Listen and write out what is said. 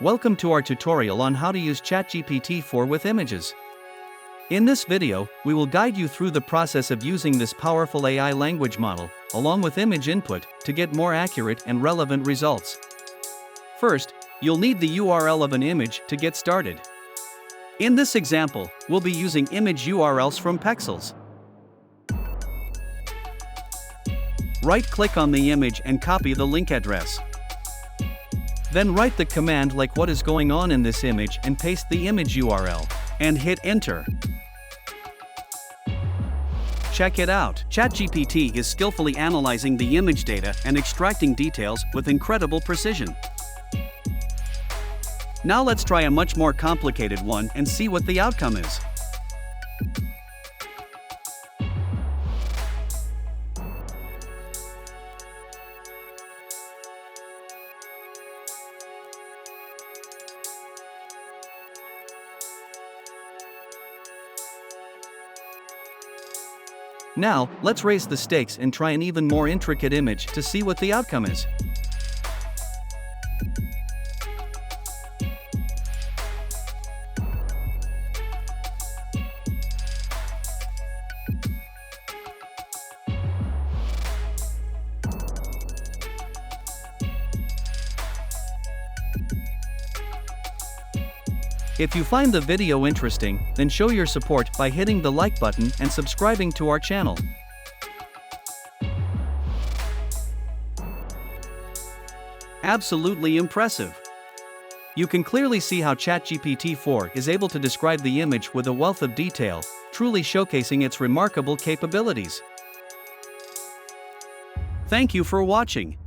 Welcome to our tutorial on how to use ChatGPT-4 with images. In this video, we will guide you through the process of using this powerful AI language model, along with image input, to get more accurate and relevant results. First, you'll need the URL of an image to get started. In this example, we'll be using image URLs from Pexels. Right-click on the image and copy the link address. Then write the command like what is going on in this image and paste the image URL, and hit enter. Check it out. ChatGPT is skillfully analyzing the image data and extracting details with incredible precision. Now let's try a much more complicated one and see what the outcome is. Now, let's raise the stakes and try an even more intricate image to see what the outcome is. If you find the video interesting, then show your support by hitting the like button and subscribing to our channel. Absolutely impressive! You can clearly see how ChatGPT-4 is able to describe the image with a wealth of detail, truly showcasing its remarkable capabilities. Thank you for watching.